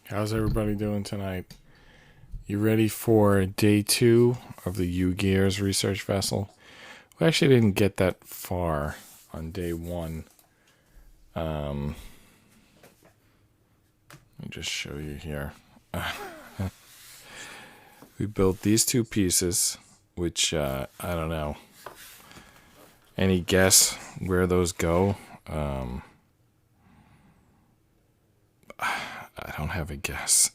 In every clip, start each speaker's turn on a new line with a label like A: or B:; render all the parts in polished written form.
A: How's everybody doing tonight? You ready for day 2 of the Ugears research vessel? We actually didn't get that far on day 1. Let me just show you here. We built these 2 pieces, which I don't know. Any guess where those go? I don't have a guess.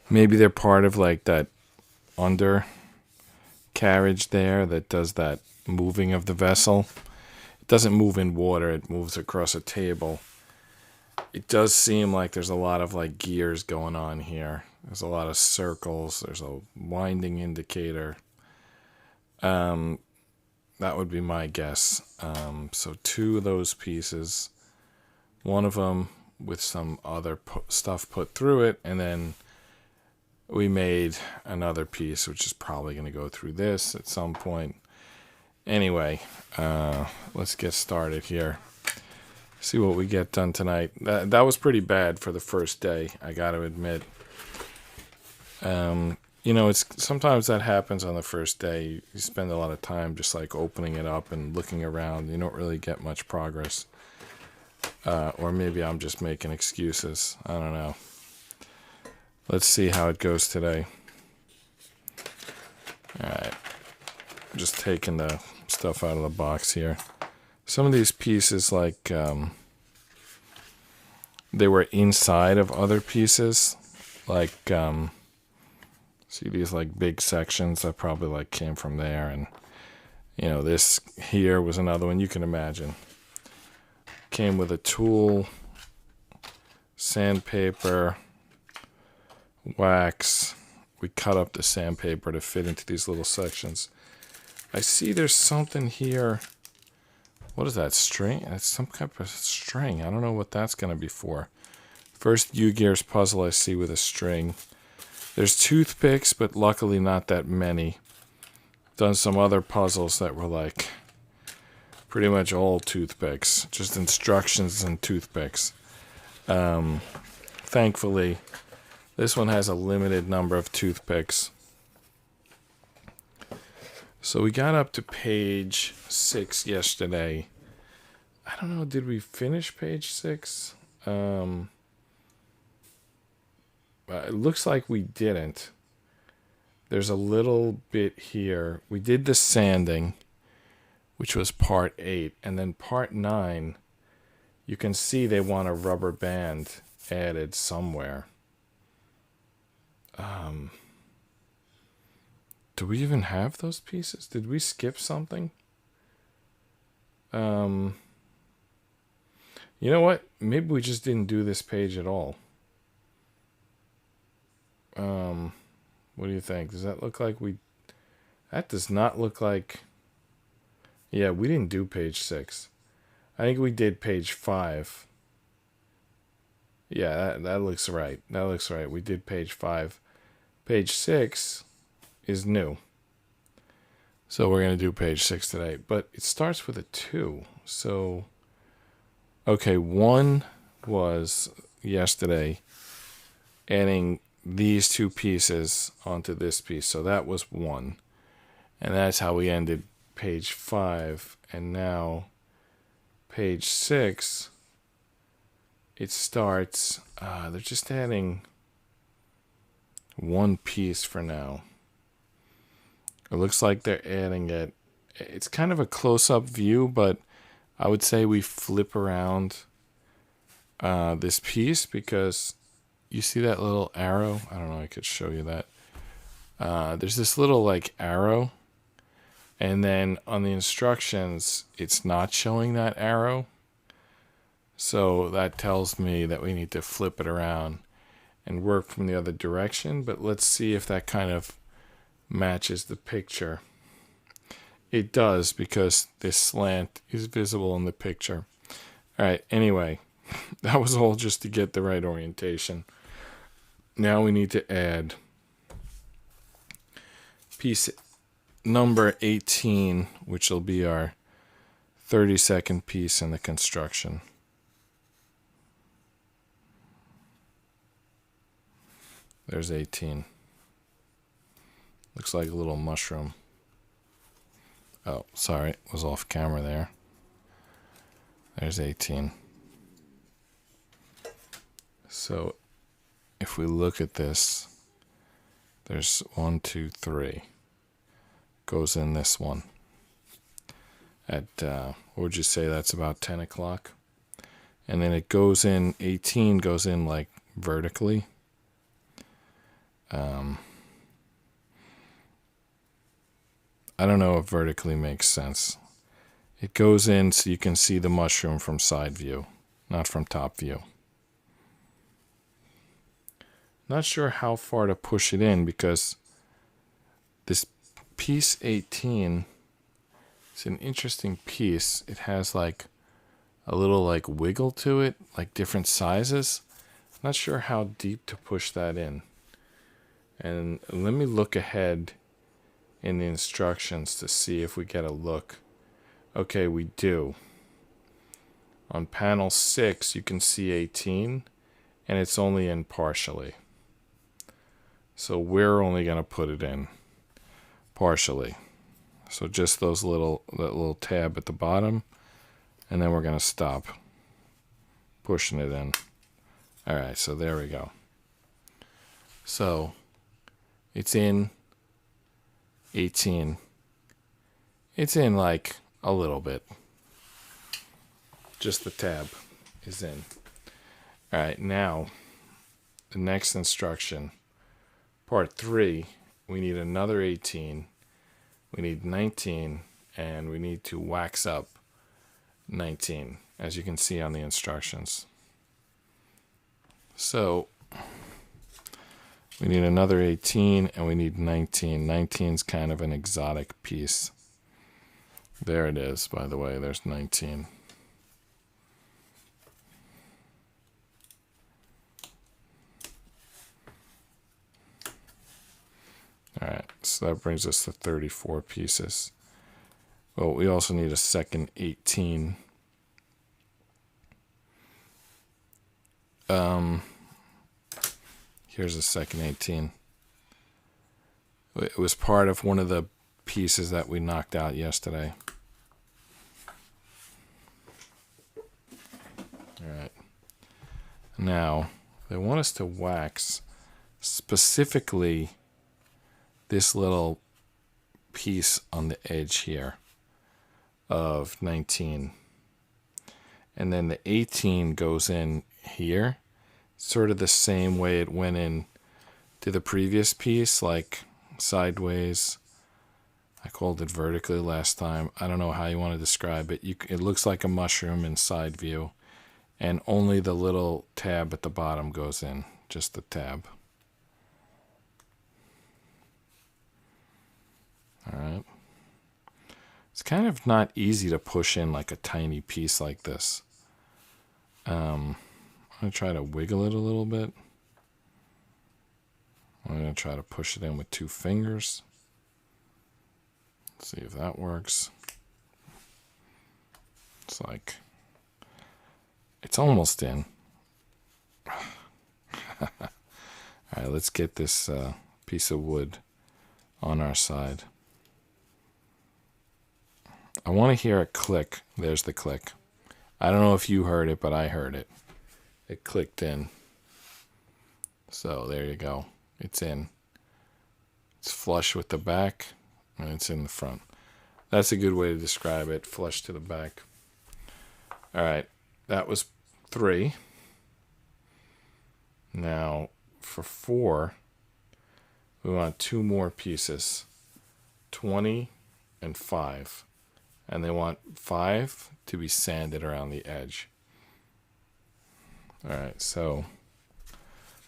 A: Maybe they're part of like that under carriage there that does that moving of the vessel. It doesn't move in water, it moves across a table. It does seem like there's a lot of like gears going on here. There's a lot of circles, there's a winding indicator. That would be my guess. So 2 of those pieces, one of them with some other stuff put through it, and then we made another piece which is probably going to go through this at some point. Anyway, let's get started here. See what we get done tonight. That was pretty bad for the first day, I got to admit. You know, it's sometimes that happens on the first day. You spend a lot of time just like opening it up and looking around. You don't really get much progress. Or maybe I'm just making excuses. I don't know. Let's see how it goes today. Alright. Just taking the stuff out of the box here. Some of these pieces, like, they were inside of other pieces. Like, see these, like, big sections that probably, like, came from there. And, you know, this here was another one you can imagine. Came with a tool, sandpaper, wax. We cut up the sandpaper to fit into these little sections. I see there's something here. What is that, string? That's some kind of string. I don't know what that's going to be for. First Ugears puzzle I see with a string. There's toothpicks, but luckily not that many. Done some other puzzles that were like pretty much all toothpicks. Just instructions and toothpicks. Thankfully, this one has a limited number of toothpicks. So we got up to page 6 yesterday. I don't know, did we finish page 6? It looks like we didn't. There's a little bit here. We did the sanding, which was part 8. And then part 9, you can see they want a rubber band added somewhere. Do we even have those pieces? Did we skip something? You know what? Maybe we just didn't do this page at all. What do you think? Does that look like we... That does not look like... Yeah, we didn't do page 6. I think we did page 5. Yeah, that looks right. That looks right. We did page 5. Page 6 is new. So we're going to do page 6 today. But it starts with a 2. So, okay, 1 was yesterday adding these 2 pieces onto this piece. So that was 1. And that's how we ended page 5. And now page 6, it starts, they're just adding 1 piece for now. It looks like they're adding it. It's kind of a close-up view, but I would say we flip around this piece because you see that little arrow? I don't know, I could show you that. There's this little like arrow, and then on the instructions, it's not showing that arrow. So that tells me that we need to flip it around and work from the other direction. But let's see if that kind of matches the picture. It does, because this slant is visible in the picture. All right, anyway, that was all just to get the right orientation. Now we need to add piece number 18, which will be our 32nd piece in the construction. There's 18. Looks like a little mushroom. Oh, sorry, was off camera there. There's 18. So if we look at this, there's 1, 2, 3. Goes in this one. At, what would you say, that's about 10 o'clock? And then it goes in, 18 goes in like vertically. I don't know if vertically makes sense. It goes in so you can see the mushroom from side view, not from top view. Not sure how far to push it in because this piece 18 is an interesting piece. It has like a little like wiggle to it, like different sizes. Not sure how deep to push that in. And let me look ahead in the instructions to see if we get a look. Okay, we do. On panel 6, you can see 18, and it's only in partially. So we're only going to put it in partially. So just that little tab at the bottom, and then we're going to stop pushing it in. All right, so there we go. So it's in 18. It's in like a little bit. Just the tab is in. All right, now the next instruction, part 3, we need another 18. We need 19, and we need to wax up 19, as you can see on the instructions. So we need another 18, and we need 19. 19 is kind of an exotic piece. There it is, by the way. There's 19. All right, so that brings us to 34 pieces. Well, we also need a second 18. Here's a second 18. It was part of one of the pieces that we knocked out yesterday. All right. Now, they want us to wax specifically this little piece on the edge here of 19. And then the 18 goes in here. Sort of the same way it went in to the previous piece, like sideways. I called it vertically last time. I don't know how you want to describe it. It looks like a mushroom in side view, and only the little tab at the bottom goes in, just the tab. All right. It's kind of not easy to push in like a tiny piece like this. I'm going to try to wiggle it a little bit. I'm going to try to push it in with 2 fingers. Let's see if that works. It's like, it's almost in. All right, let's get this piece of wood on our side. I want to hear it click. There's the click. I don't know if you heard it, but I heard it. It clicked in. So there you go. It's in. It's flush with the back, and it's in the front. That's a good way to describe it, flush to the back. All right, that was 3. Now, for 4, we want 2 more pieces, 20 and 5. And they want 5 to be sanded around the edge. All right, so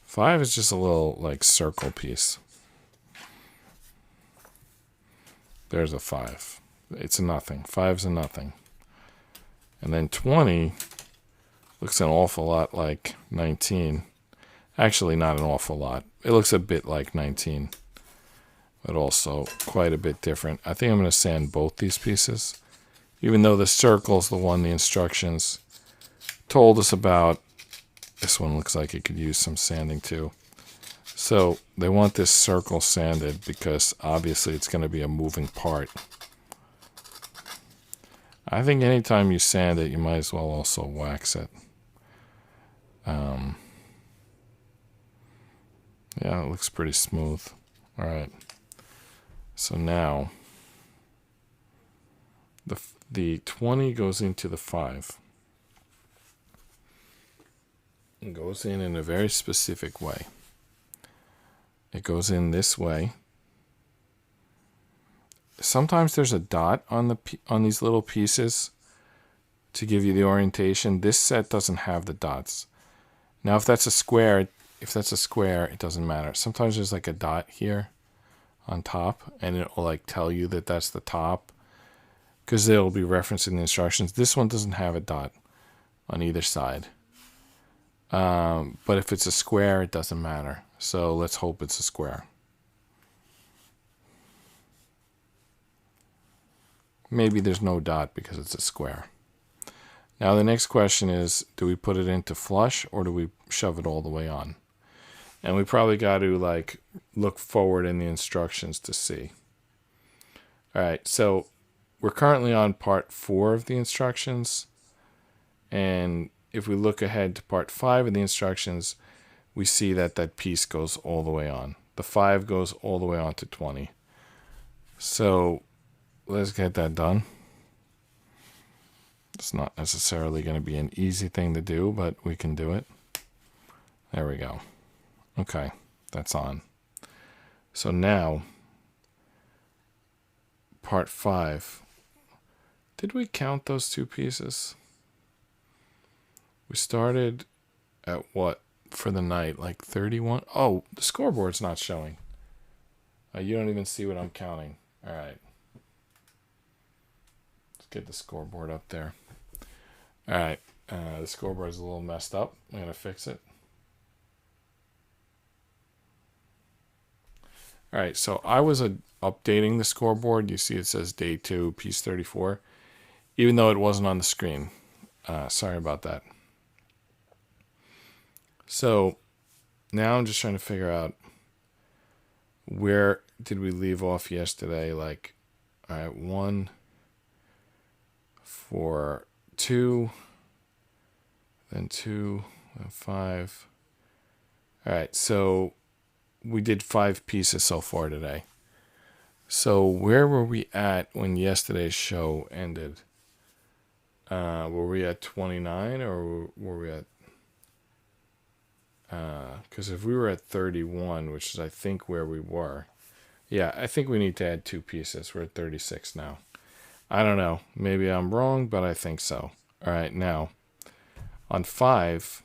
A: 5 is just a little like circle piece. There's a 5. It's a nothing. 5's a nothing. And then 20 looks an awful lot like 19. Actually, not an awful lot. It looks a bit like 19, but also quite a bit different. I think I'm going to sand both these pieces, even though the circle's the one the instructions told us about. This one looks like it could use some sanding too. So they want this circle sanded because obviously it's going to be a moving part. I think anytime you sand it, you might as well also wax it. Yeah, it looks pretty smooth. All right. So now the 20 goes into the 5. It goes in a very specific way. It goes in this way. Sometimes there's a dot on these little pieces to give you the orientation. This set doesn't have the dots. Now, if that's a square, it doesn't matter. Sometimes there's like a dot here on top, and it will like tell you that that's the top because it'll be referencing the instructions. This one doesn't have a dot on either side. But if it's a square, it doesn't matter. So let's hope it's a square. Maybe there's no dot because it's a square. Now the next question is, do we put it into flush or do we shove it all the way on? And we probably got to like look forward in the instructions to see. All right, so we're currently on part 4 of the instructions. And if we look ahead to part 5 of the instructions, we see that that piece goes all the way on. The 5 goes all the way on to 20. So let's get that done. It's not necessarily going to be an easy thing to do, but we can do it. There we go. Okay, that's on. So now, part 5. Did we count those 2 pieces? We started at what for the night? Like 31? Oh, the scoreboard's not showing. You don't even see what I'm counting. All right. Let's get the scoreboard up there. All right. The scoreboard's a little messed up. I'm going to fix it. All right. So I was updating the scoreboard. You see it says day 2, piece 34, even though it wasn't on the screen. Sorry about that. So now I'm just trying to figure out where did we leave off yesterday? Like, all right, 1 for 2, then 2, then 5. All right, so we did 5 pieces so far today. So where were we at when yesterday's show ended? Were we at 29 or were we at... Because if we were at 31, which is I think where we were, yeah, I think we need to add 2 pieces. We're at 36 now. I don't know. Maybe I'm wrong, but I think so. All right, now on 5,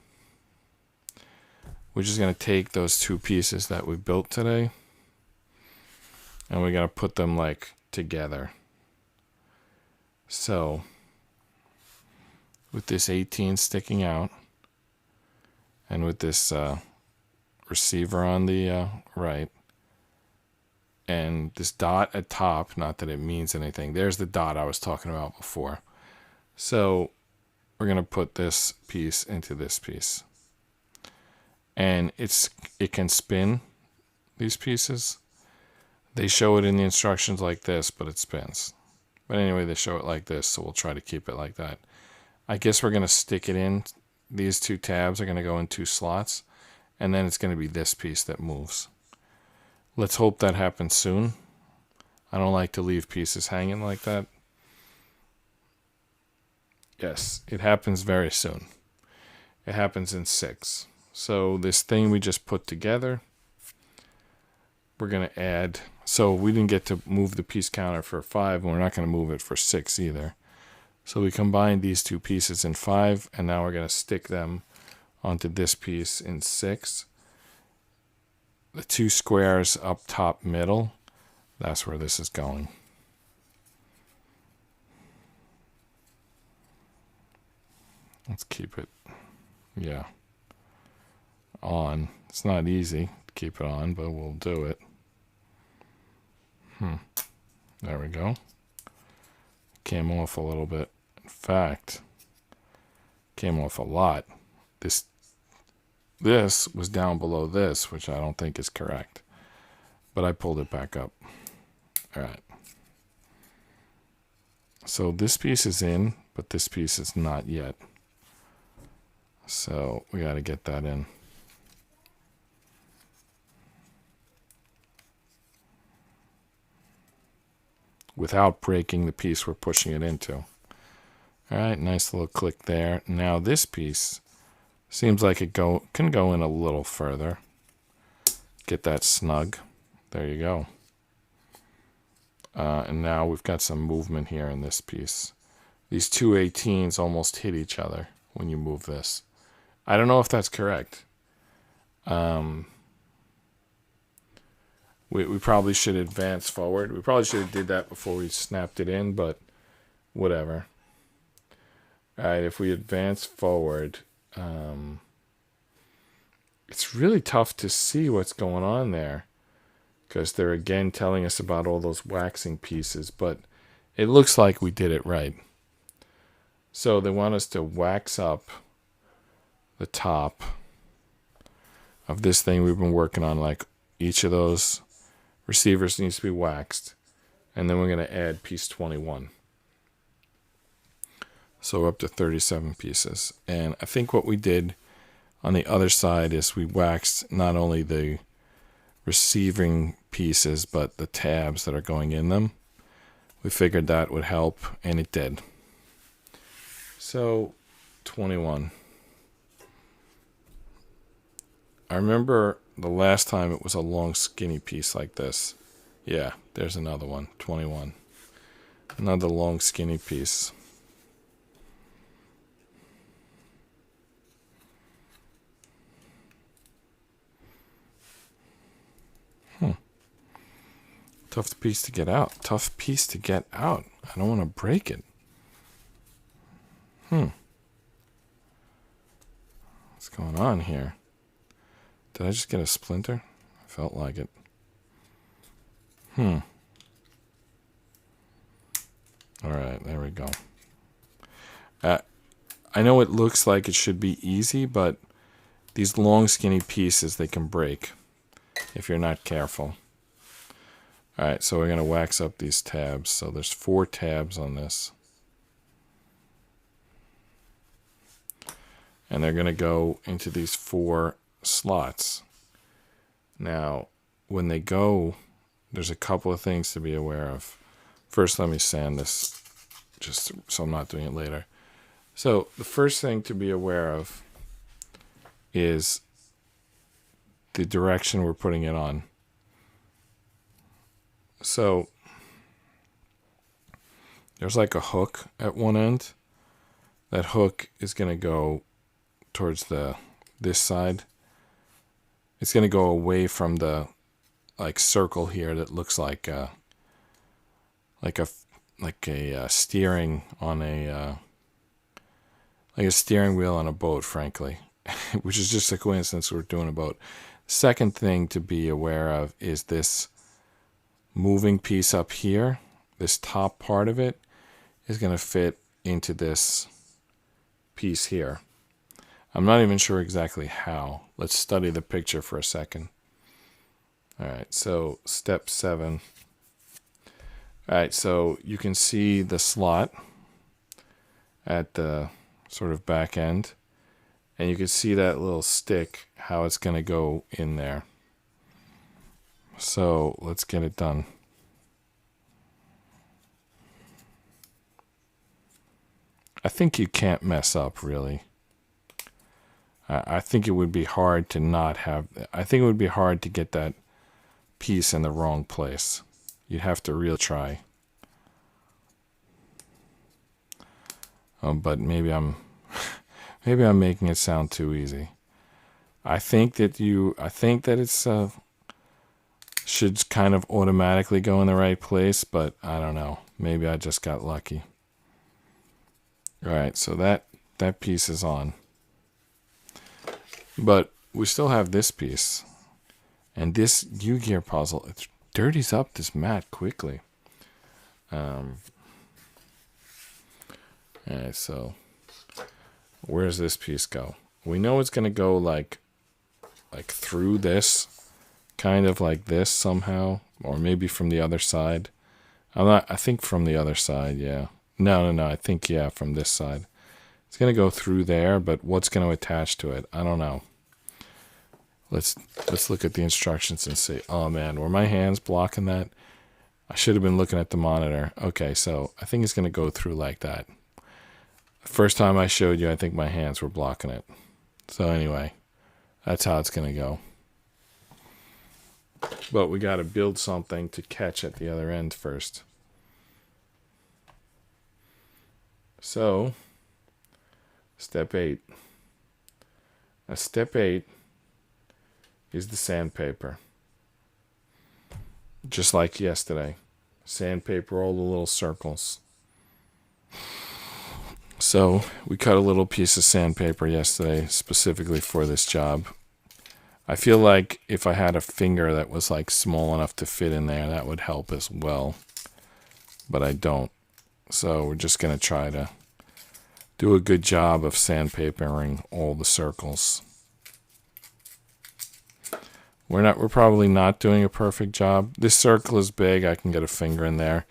A: we're just going to take those 2 pieces that we built today, and we're going to put them like together. So with this 18 sticking out, and with this receiver on the right, and this dot at top, not that it means anything. There's the dot I was talking about before. So we're going to put this piece into this piece. And it can spin, these pieces. They show it in the instructions like this, but it spins. But anyway, they show it like this, so we'll try to keep it like that. I guess we're going to stick it in. These 2 tabs are going to go in 2 slots, and then it's going to be this piece that moves. Let's hope that happens soon. I don't like to leave pieces hanging like that. Yes, it happens very soon. It happens in 6. So this thing we just put together, we're going to add. So we didn't get to move the piece counter for 5, and we're not going to move it for 6 either. So we combined these 2 pieces in 5, and now we're going to stick them onto this piece in 6. The 2 squares up top middle, that's where this is going. Let's keep it, yeah, on. It's not easy to keep it on, but we'll do it. There we go. Came off a little bit. In fact, came off a lot. this was down below this, which I don't think is correct. But I pulled it back up. All right. So this piece is in, but this piece is not yet. So we got to get that in. Without breaking the piece we're pushing it into. All right, nice little click there. Now this piece seems like it can go in a little further. Get that snug. There you go. And now we've got some movement here in this piece. These two 18s almost hit each other when you move this. I don't know if that's correct. We probably should advance forward. We probably should have did that before we snapped it in, but whatever. All right, if we advance forward, it's really tough to see what's going on there because they're again telling us about all those waxing pieces, but it looks like we did it right. So they want us to wax up the top of this thing we've been working on, like each of those receivers needs to be waxed, and then we're going to add piece 21. So we're up to 37 pieces. And I think what we did on the other side is we waxed not only the receiving pieces, but the tabs that are going in them. We figured that would help, and it did. So 21. I remember the last time it was a long skinny piece like this. Yeah, there's another one, 21. Another long skinny piece. Tough piece to get out. Tough piece to get out. I don't want to break it. What's going on here? Did I just get a splinter? I felt like it. All right, there we go. I know it looks like it should be easy, but these long skinny pieces, they can break if you're not careful. All right, so we're going to wax up these tabs. So there's 4 tabs on this. And they're going to go into these 4 slots. Now, when they go, there's a couple of things to be aware of. First, let me sand this just so I'm not doing it later. So the first thing to be aware of is the direction we're putting it on. So there's like a hook at one end. That hook is going to go towards this side. It's going to go away from the like circle here that looks like a steering on a like a steering wheel on a boat, frankly, which is just a coincidence we're doing a boat. Second thing to be aware of is this moving piece up here. This top part of it is going to fit into this piece here. I'm not even sure exactly how. Let's study the picture for a second. All right, so step 7. All right, so you can see the slot at the sort of back end, and you can see that little stick, how it's going to go in there. So let's get it done. I think you can't mess up, really. I think it would be hard to not have... I think it would be hard to get that piece in the wrong place. You'd have to really try. But maybe I'm making it sound too easy. I think that it's should kind of automatically go in the right place, but I don't know. Maybe I just got lucky. All right, so that piece is on. But we still have this piece. And this Ugears puzzle, it dirties up this mat quickly. Alright, so where does this piece go? We know it's going to go like like through this, kind of like this somehow, or maybe from the other side. I think from the other side, yeah. No, I think, yeah, from this side. It's going to go through there, but what's going to attach to it? I don't know. Let's look at the instructions and see. Oh, man, were my hands blocking that? I should have been looking at the monitor. Okay, so I think it's going to go through like that. The first time I showed you, I think my hands were blocking it. So anyway, that's how it's going to go. But we got to build something to catch at the other end first. So, step 8. Now, step 8 is the sandpaper. Just like yesterday. Sandpaper all the little circles. So, we cut a little piece of sandpaper yesterday specifically for this job. I feel like if I had a finger that was like small enough to fit in there, that would help as well. But I don't. So we're just going to try to do a good job of sandpapering all the circles. We're probably not doing a perfect job. This circle is big. I can get a finger in there.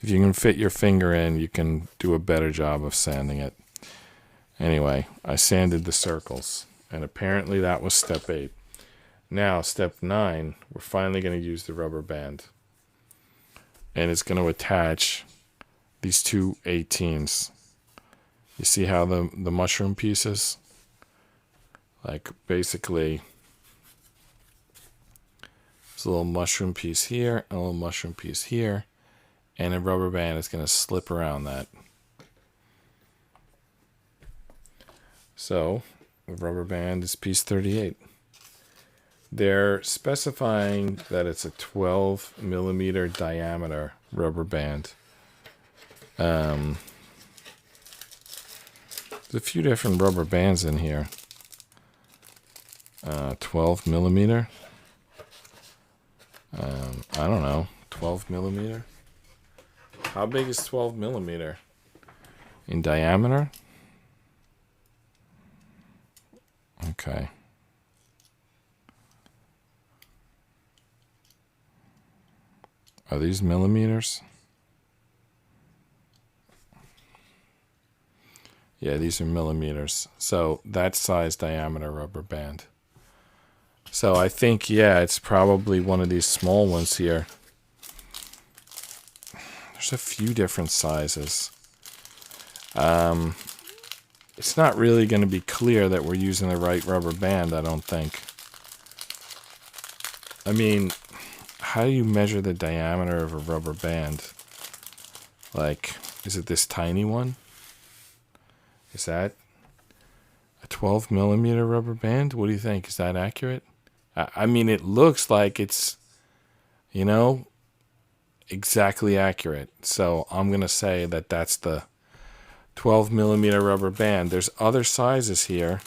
A: If you can fit your finger in, you can do a better job of sanding it. Anyway, I sanded the circles, and apparently that was step 8. Now, step 9, we're finally going to use the rubber band. And it's going to attach these two 18s. You see how the mushroom pieces? Like, basically, there's a little mushroom piece here, and a little mushroom piece here, and a rubber band is going to slip around that. So, the rubber band is piece 38. They're specifying that it's a 12 millimeter diameter rubber band. There's a few different rubber bands in here. 12 millimeter. I don't know. 12 millimeter. How big is 12 millimeter in diameter? Okay. Are these millimeters? Yeah, these are millimeters. So that size diameter rubber band. So I think, yeah, it's probably one of these small ones here. There's a few different sizes. It's not really going to be clear that we're using the right rubber band, I don't think. I mean, how do you measure the diameter of a rubber band? Like, is it this tiny one? Is that a 12 millimeter rubber band? What do you think? Is that accurate? I mean, it looks like it's, you know, exactly accurate. So I'm going to say that that's the 12 millimeter rubber band. There's other sizes here,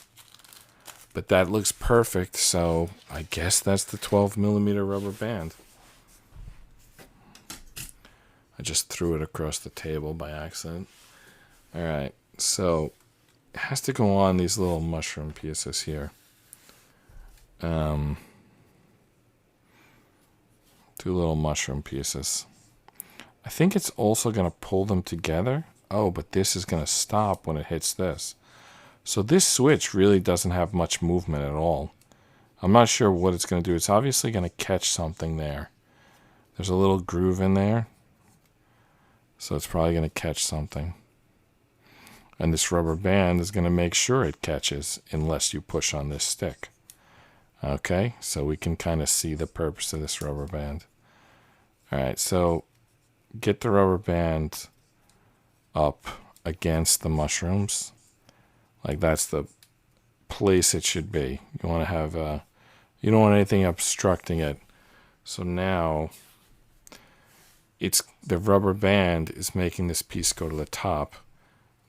A: but that looks perfect. So I guess that's the 12 millimeter rubber band. I just threw it across the table by accident. All right. So it has to go on these little mushroom pieces here. Two little mushroom pieces. I think it's also going to pull them together. Oh, but this is going to stop when it hits this. So this switch really doesn't have much movement at all. I'm not sure what it's going to do. It's obviously going to catch something there. There's a little groove in there. So it's probably going to catch something. And this rubber band is going to make sure it catches unless you push on this stick. Okay, so we can kind of see the purpose of this rubber band. All right, so get the rubber band up against the mushrooms. Like that's the place it should be. You want to have you don't want anything obstructing it. So now it's the rubber band is making this piece go to the top,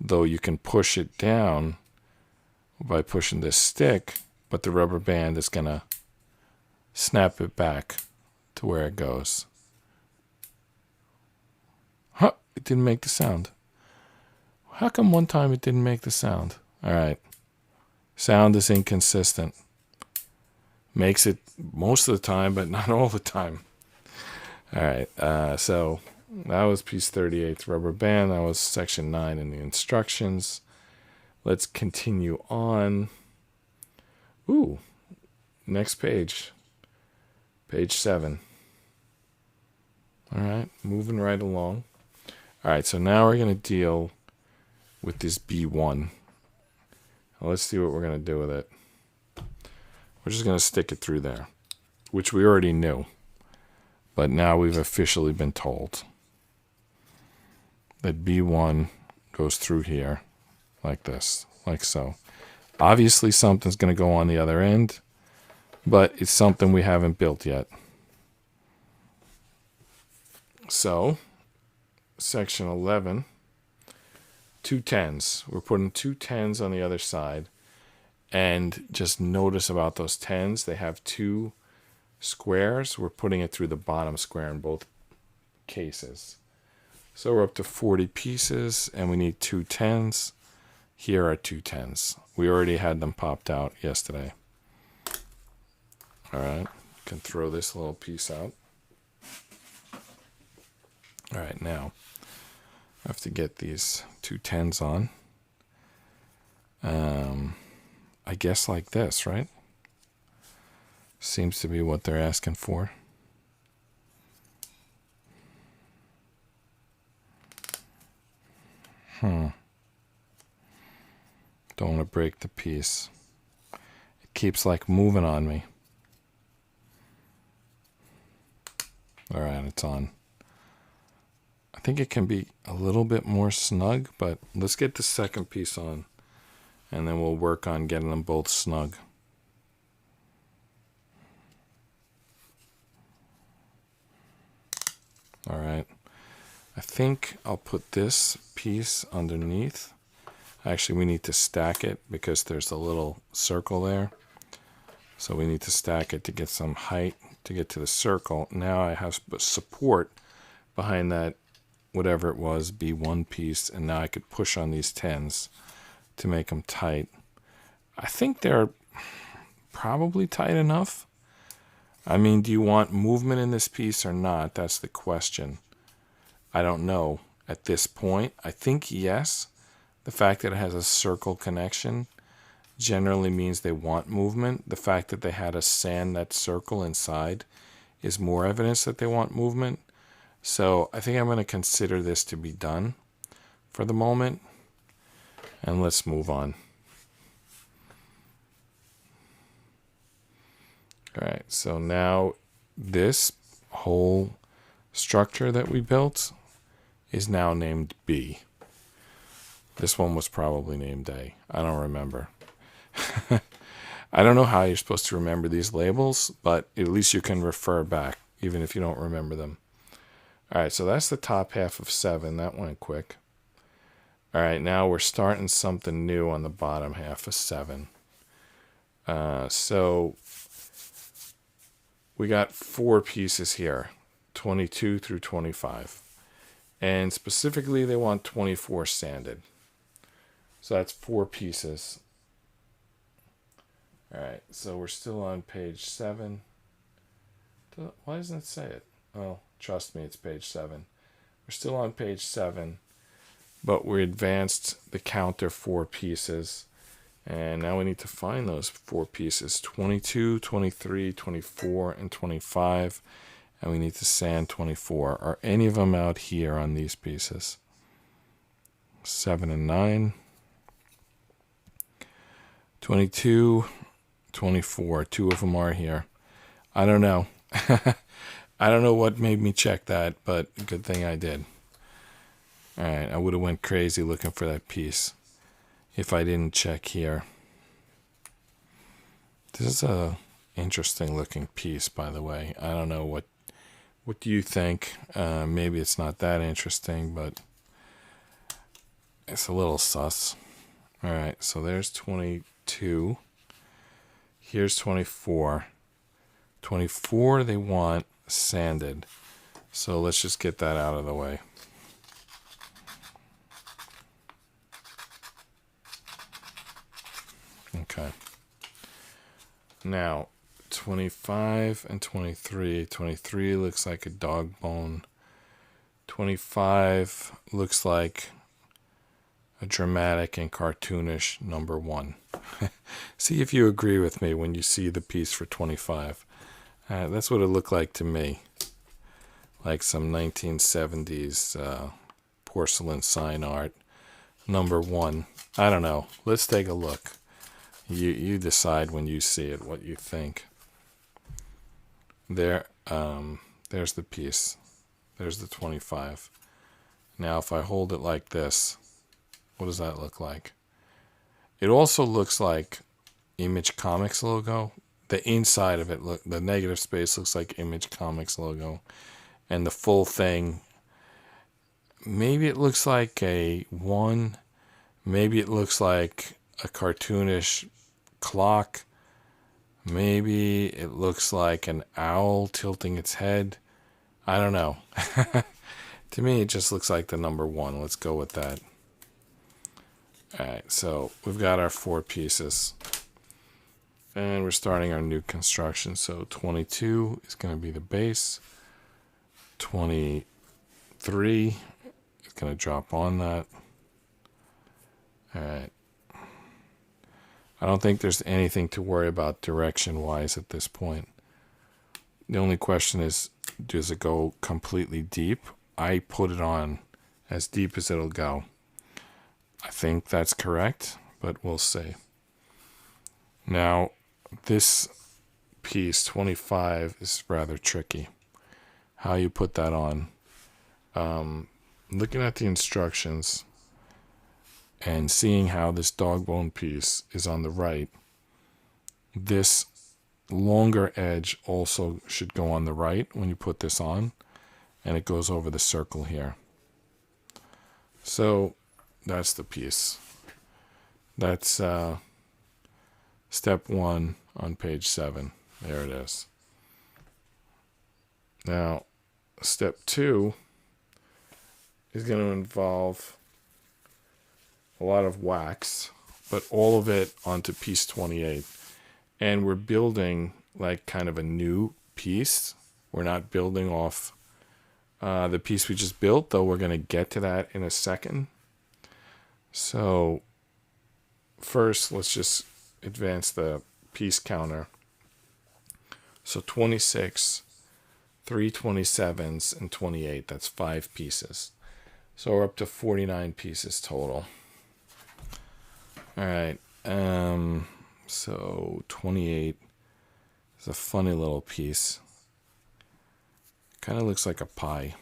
A: though you can push it down by pushing this stick, but the rubber band is going to snap it back to where it goes. Huh, it didn't make the sound. How come one time it didn't make the sound? All right. Sound is inconsistent. Makes it most of the time, but not all the time. All right, so that was piece 38, rubber band. That was section 9 in the instructions. Let's continue on. Ooh, next page. Page 7. All right, moving right along. All right, so now we're going to deal with this B1. Now let's see what we're going to do with it. We're just going to stick it through there, which we already knew. But now we've officially been told that B1 goes through here like this, like so. Obviously, something's going to go on the other end, but it's something we haven't built yet. So, section 11, 2 10s. We're putting 2 10s on the other side. And just notice about those 10s, they have 2 squares. We're putting it through the bottom square in both cases. So we're up to 40 pieces, and we need 2 10s. Here are 2 10s. We already had them popped out yesterday. All right, can throw this little piece out. All right, now I have to get these 2 10s on. I guess like this, right? Seems to be what they're asking for. Don't want to break the piece. It keeps like moving on me. All right, it's on. I think it can be a little bit more snug, but let's get the second piece on, and then we'll work on getting them both snug. All right. I think I'll put this piece underneath. Actually, we need to stack it because there's a little circle there. So we need to stack it to get some height to get to the circle. Now I have support behind that, whatever it was, B1 piece, and now I could push on these 10s to make them tight. I think they're probably tight enough. I mean, do you want movement in this piece or not? That's the question. I don't know at this point. I think yes. The fact that it has a circle connection generally means they want movement. The fact that they had to sand that circle inside is more evidence that they want movement. So I think I'm going to consider this to be done for the moment. And let's move on. All right, so now this whole structure that we built is now named B. This one was probably named A. I don't remember. I don't know how you're supposed to remember these labels, but at least you can refer back, even if you don't remember them. All right, so that's the top half of 7. That went quick. All right, now we're starting something new on the bottom half of 7. So we got 4 pieces here, 22 through 25. And specifically, they want 24 sanded. So that's 4 pieces. All right, so we're still on page 7. Why doesn't it say it? Oh, trust me, it's page 7. We're still on page 7, but we advanced the counter 4 pieces. And now we need to find those 4 pieces, 22, 23, 24, and 25. And we need to sand 24. Are any of them out here on these pieces? 7 and 9. 22, 24. 2 of them are here. I don't know. I don't know what made me check that, but good thing I did. All right, I would have went crazy looking for that piece if I didn't check here. This is a interesting looking piece, by the way. I don't know what do you think? Maybe it's not that interesting, but it's a little sus. All right, so there's 22. Here's 24. 24 they want sanded. So let's just get that out of the way. Okay. Now, 25 and 23. 23 looks like a dog bone. 25 looks like a dramatic and cartoonish number 1. See if you agree with me when you see the piece for 25. That's what it looked like to me. Like some 1970s porcelain sign art. Number 1. I don't know. Let's take a look. You decide when you see it what you think. There's the piece. There's the 25. Now if I hold it like this, what does that look like? It also looks like Image Comics logo. The inside of it, the negative space looks like Image Comics logo. And the full thing, maybe it looks like a 1. Maybe it looks like a cartoonish clock. Maybe it looks like an owl tilting its head. I don't know. To me, it just looks like the number 1. Let's go with that. Alright, so we've got our 4 pieces. And we're starting our new construction. So 22 is going to be the base. 23 is going to drop on that. Alright. I don't think there's anything to worry about direction-wise at this point. The only question is, does it go completely deep? I put it on as deep as it'll go. I think that's correct, but we'll see. Now, this piece, 25, is rather tricky. How you put that on. Looking at the instructions and seeing how this dog bone piece is on the right, this longer edge also should go on the right when you put this on, and it goes over the circle here. So that's the piece. That's step 1 on page 7. There it is. Now, step 2 is going to involve a lot of wax, but all of it onto piece 28. And we're building like kind of a new piece. We're not building off the piece we just built, though we're going to get to that in a second. So first, let's just advance the piece counter. So 26, 3 27s, and 28. That's 5 pieces. So we're up to 49 pieces total. All right. So 28 is a funny little piece. Kind of looks like a pie.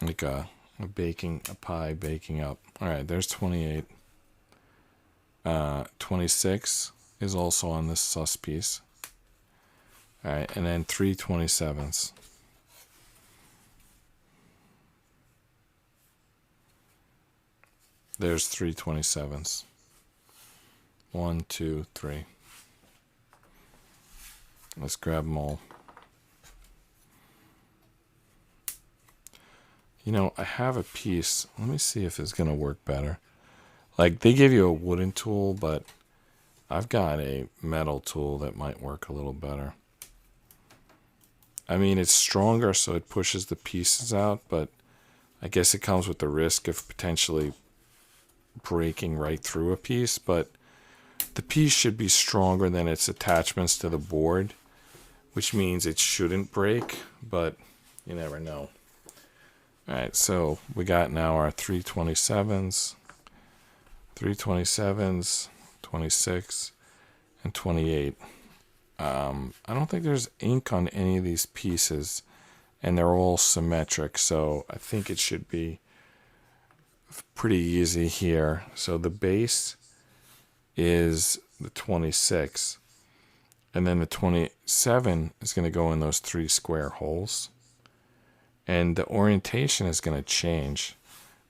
A: Like a pie baking up. All right, there's 28. 26 is also on this sus piece. All right, and then 3 27s. There's 3 27s. 1, 2, 3. Let's grab them all. You know, I have a piece. Let me see if it's going to work better. Like, they give you a wooden tool, but I've got a metal tool that might work a little better. I mean, it's stronger, so it pushes the pieces out, but I guess it comes with the risk of potentially breaking right through a piece, but the piece should be stronger than its attachments to the board, which means it shouldn't break, but you never know. All right, so we got now our 3 27s, 3 27s, 26, and 28. I don't think there's ink on any of these pieces, and they're all symmetric, so I think it should be pretty easy here. So the base is the 26, and then the 27 is going to go in those 3 square holes, and the orientation is going to change.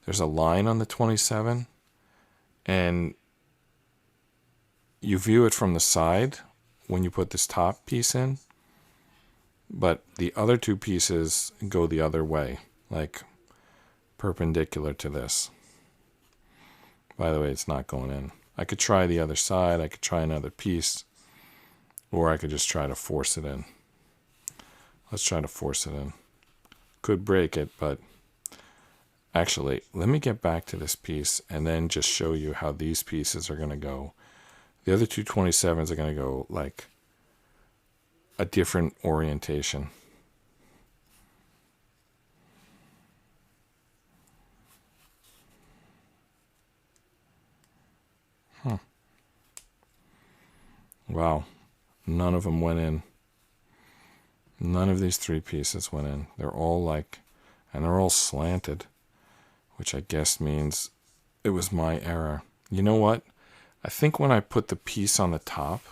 A: There's a line on the 27, and you view it from the side when you put this top piece in, but the other 2 pieces go the other way, like perpendicular to this. By the way, it's not going in. I could try the other side. I could try another piece. Or I could just try to force it in. Let's try to force it in. Could break it, but actually, let me get back to this piece and then just show you how these pieces are going to go. The other two 27s are going to go like a different orientation. Wow. None of them went in. None of these three pieces went in. They're all like, and they're all slanted, which I guess means it was my error. You know what? I think when I put the piece on the top,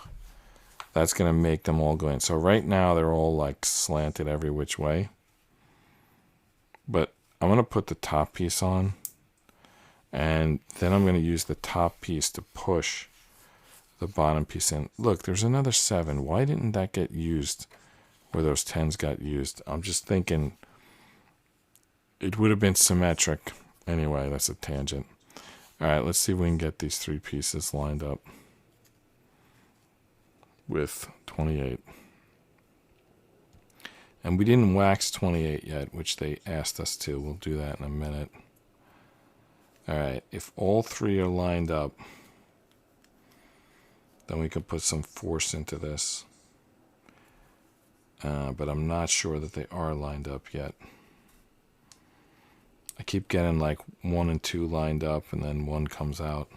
A: that's going to make them all go in. So right now they're all like slanted every which way. But I'm going to put the top piece on, and then I'm going to use the top piece to push the bottom piece in. Look, there's another 7. Why didn't that get used where those 10s got used? I'm just thinking it would have been symmetric. Anyway, that's a tangent. All right, let's see if we can get these three pieces lined up with 28. And we didn't wax 28 yet, which they asked us to. We'll do that in a minute. All right, if all three are lined up, then we can put some force into this. But I'm not sure that they are lined up yet. I keep getting like 1 and 2 lined up, and then 1 comes out.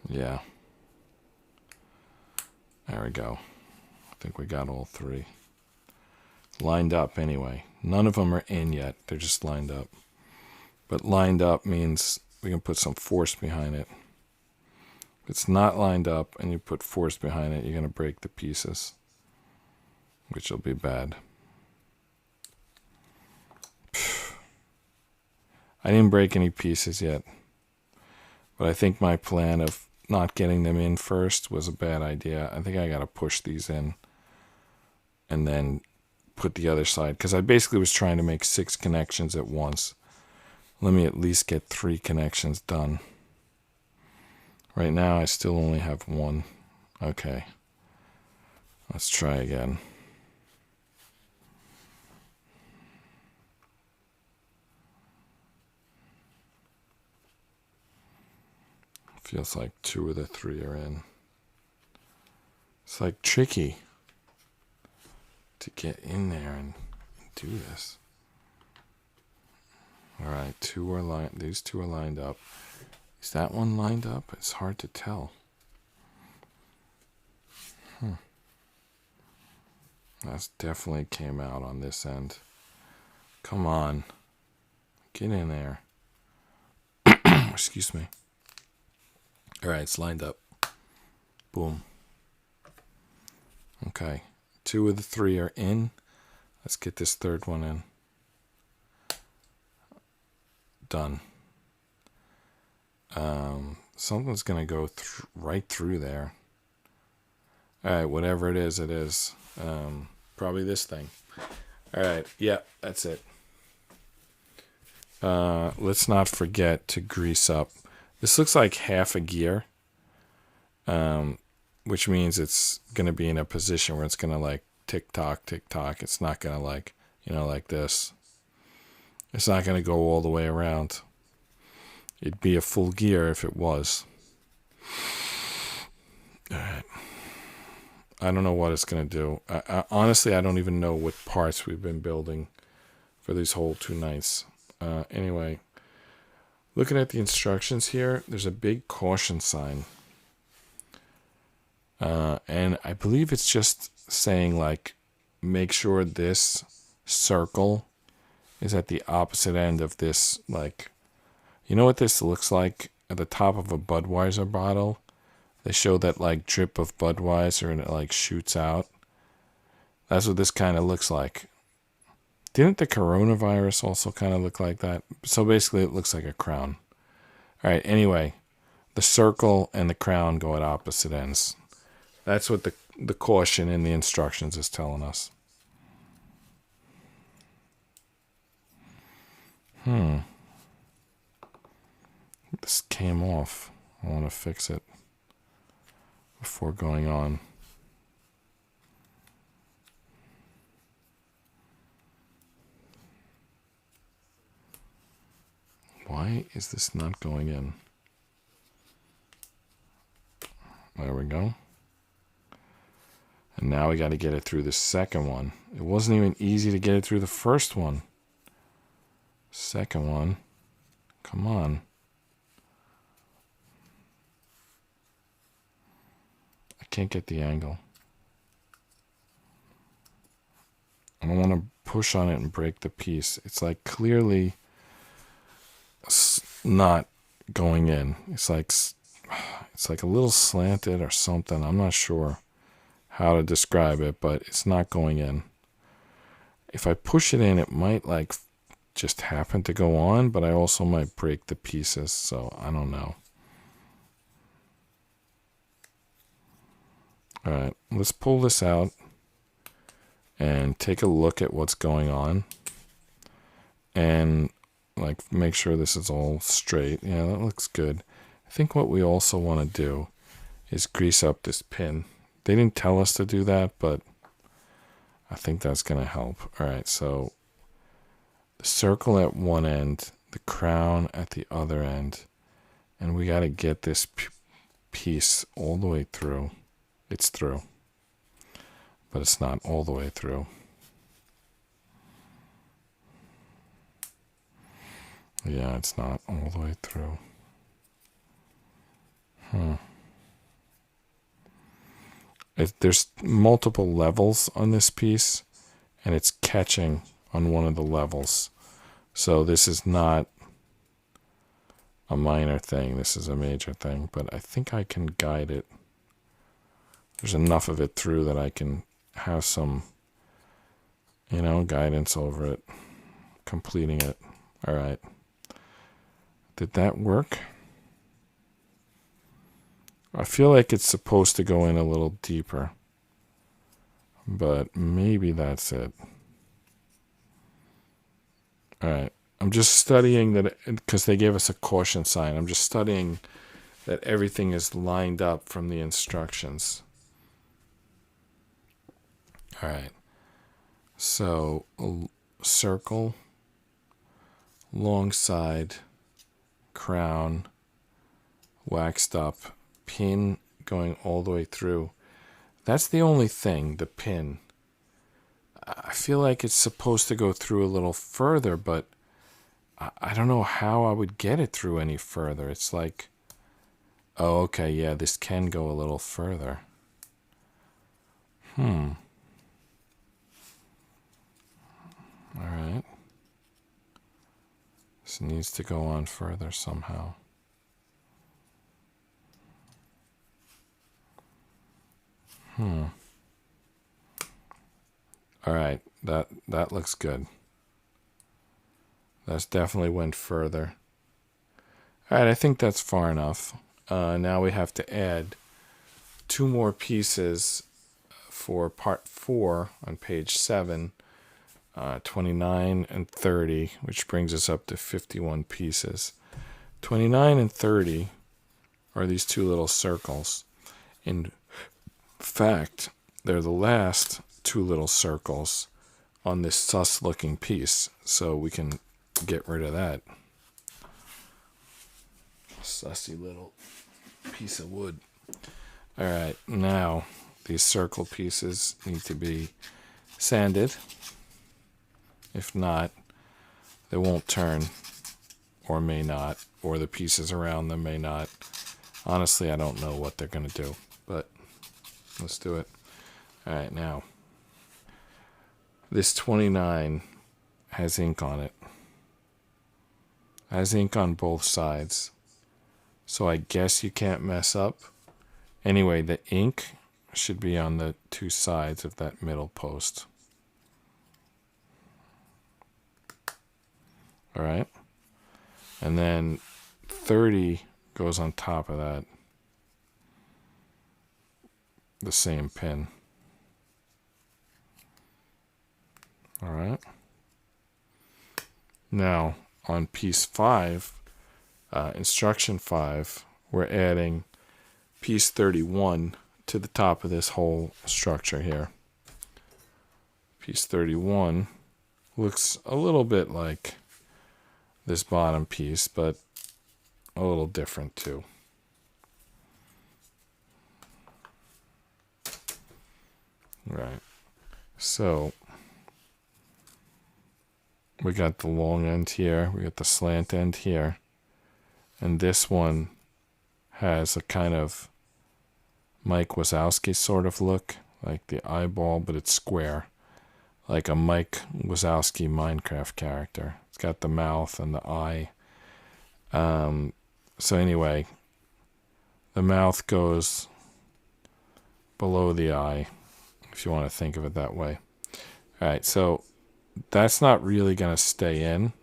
A: Yeah. There we go. I think we got all 3. Lined up anyway. None of them are in yet. They're just lined up. But lined up means we can put some force behind it. If it's not lined up and you put force behind it, you're going to break the pieces, which will be bad. I didn't break any pieces yet, but I think my plan of not getting them in first was a bad idea. I think I got to push these in and then put the other side, because I basically was trying to make 6 connections at once. Let me at least get 3 connections done. Right now I still only have 1. Okay, let's try again. Feels like 2 of the 3 are in. It's like tricky to get in there and do this. All right, 2 are lined. These 2 are lined up. Is that one lined up? It's hard to tell. That's definitely came out on this end. Come on, get in there. Excuse me. All right, it's lined up. Boom. Okay, 2 of the 3 are in. Let's get this third one in. Done. Something's going to go right through there. All right, whatever it is, it is. Probably this thing. All right, yeah, that's it. Let's not forget to grease up. This looks like half a gear, which means it's going to be in a position where it's going to like tick-tock, tick-tock. It's not going to like, like this. It's not going to go all the way around. It'd be a full gear if it was. All right. I don't know what it's going to do. Honestly, I don't even know what parts we've been building for these whole 2 nights. Anyway, looking at the instructions here, there's a big caution sign. And I believe it's just saying, like, make sure this circle is at the opposite end of this, like, you know what this looks like at the top of a Budweiser bottle? They show that, like, drip of Budweiser and it, like, shoots out. That's what this kind of looks like. Didn't the coronavirus also kind of look like that? So basically it looks like a crown. All right, anyway, the circle and the crown go at opposite ends. That's what the caution in the instructions is telling us. This came off. I want to fix it before going on. Why is this not going in? There we go. And now we got to get it through the second one. It wasn't even easy to get it through the first one. Second one. Come on. I can't get the angle. I don't want to push on it and break the piece. It's like clearly not going in. It's like a little slanted or something. I'm not sure how to describe it, but it's not going in. If I push it in, it might like just happen to go on, but I also might break the pieces, so I don't know. All right, let's pull this out and take a look at what's going on and like make sure this is all straight. Yeah, that looks good. I think what we also want to do is grease up this pin. They didn't tell us to do that, but I think that's going to help. All right, so the circle at one end, the crown at the other end, and we got to get this piece all the way through. It's through, but it's not all the way through. Yeah, it's not all the way through. There's multiple levels on this piece, and it's catching on one of the levels. So this is not a minor thing. This is a major thing, but I think I can guide it. There's enough of it through that I can have some, guidance over it, completing it. All right. Did that work? I feel like it's supposed to go in a little deeper, but maybe that's it. All right. I'm just studying that because they gave us a caution sign. I'm just studying that everything is lined up from the instructions. All right. So, circle, long side, crown, waxed up, pin going all the way through. That's the only thing, the pin. I feel like it's supposed to go through a little further, but I don't know how I would get it through any further. It's like, oh, okay, yeah, this can go a little further. All right. This needs to go on further somehow. All right, that looks good. That's definitely went further. All right, I think that's far enough. Now we have to add 2 more pieces for part 4 on page 7, 29 and 30, which brings us up to 51 pieces. 29 and 30 are these 2 little circles. In fact, they're the last 2 little circles on this sus-looking piece, so we can get rid of that sussy little piece of wood. All right, now these circle pieces need to be sanded. If not, they won't turn, or may not, or the pieces around them may not. Honestly, I don't know what they're going to do, but let's do it. All right, now, this 29 has ink on it. It has ink on both sides, so I guess you can't mess up. Anyway, the ink should be on the 2 sides of that middle post. All right, and then 30 goes on top of that, the same pin. All right, now on piece 5, instruction 5, we're adding piece 31 to the top of this whole structure here. Piece 31 looks a little bit like this bottom piece, but a little different too. Right. So we got the long end here, we got the slant end here, and this one has a kind of Mike Wazowski sort of look, like the eyeball, but it's square, like a Mike Wazowski Minecraft character. It's got the mouth and the eye. So anyway, the mouth goes below the eye, if you want to think of it that way. All right, so that's not really going to stay in,